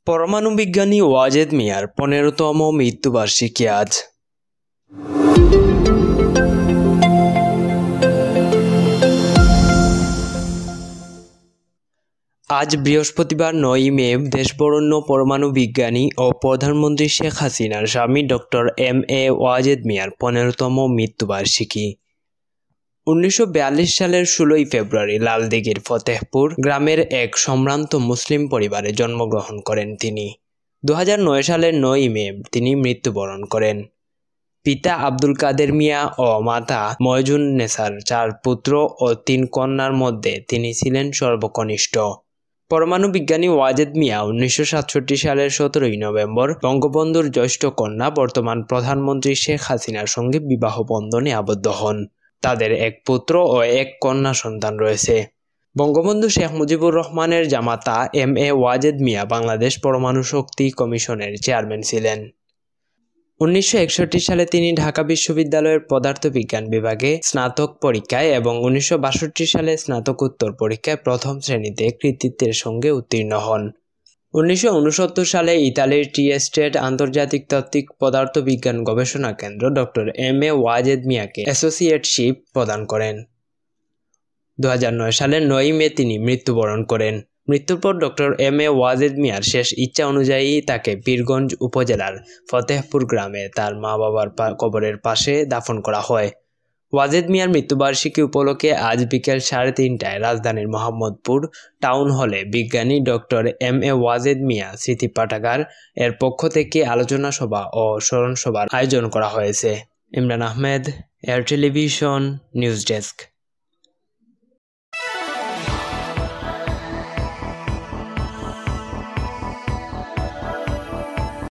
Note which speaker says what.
Speaker 1: পরমাণু বিজ্ঞানী ওয়াজেদ মিয়ার 15তম মৃত্যুবার্ষিকী আজ। আজ বৃহস্পতিবার 9 মে দেশবরেণ্য পরমাণু বিজ্ঞানী ও প্রধানমন্ত্রী শেখ হাসিনার স্বামী ডক্টর এম.এ. ওয়াজেদ মিয়ার 15তম মৃত্যুবার্ষিকী। 1942 সালের 16 ফেব্রুয়ারি লালদিঘির ফতেহপুর গ্রামের এক সম্ভ্রান্ত মুসলিম পরিবারে জন্মগ্রহণ করেন তিনি। 2009 সালের 9 মে তিনি মৃত্যুবরণ করেন। পিতা আব্দুল কাদের মিয়া ও মাতা ময়জুন নেসার 4 পুত্র ও 3 কন্যার মধ্যে তিনি ছিলেন সর্বকনিষ্ঠ। পরমাণু বিজ্ঞানী ওয়াজেদ মিয়া 1967 সালের 17 নভেম্বর বঙ্গবন্ধুর জ্যেষ্ঠ কন্যা বর্তমান প্রধানমন্ত্রী শেখ হাসিনার সঙ্গে বিবাহ বন্ধনে আবদ্ধ হন। তাদের 1 পুত্র ও 1 কন্যা সন্তান রয়েছে। বঙ্গবন্ধু শেখ মুজিবুর রহমানের জামাতা এম.এ. ওয়াজেদ মিয়া বাংলাদেশ পরমাণু শক্তি কমিশনের চেয়ারম্যান ছিলেন। 1961 সালে তিনি ঢাকা বিশ্ববিদ্যালয়ের পদার্থবিজ্ঞান বিভাগে স্নাতক পরীক্ষায় এবং 1962 সালে স্নাতকোত্তর পরীক্ষায় প্রথম শ্রেণীতে কৃতিত্বের সঙ্গে উত্তীর্ণ হন। 1969 সালে ইতালির টিএস্টেট আন্তর্জাতিক তাত্ত্বিক পদার্থবিজ্ঞান গবেষণা কেন্দ্র ডক্টর এম.এ. ওয়াজেদ মিয়াকে অ্যাসোসিয়েটশিপ প্রদান করেন। 2009 সালের 9 মে তিনি মৃত্যুবরণ করেন। মৃত্যুর পর ডক্টর এম.এ. ওয়াজেদ মিয়ার শেষ ইচ্ছা অনুযায়ী তাকে পীরগঞ্জ উপজেলার ফতেহপুর গ্রামে তার মা বাবার কবরের পাশে দাফন করা হয়। ওয়াজেদ মিয়ার মৃত্যুবার্ষিকী উপলক্ষে আজ বিকেল 3:30টায় রাজধানীর মোহাম্মদপুর টাউন হলে বিজ্ঞানী ডক্টর এম.এ. ওয়াজেদ মিয়া স্মৃতি পাঠাগার এর পক্ষ থেকে আলোচনা সভা ও স্মরণ সভার আয়োজন করা হয়েছে। Imran Ahmed, air television, news desk.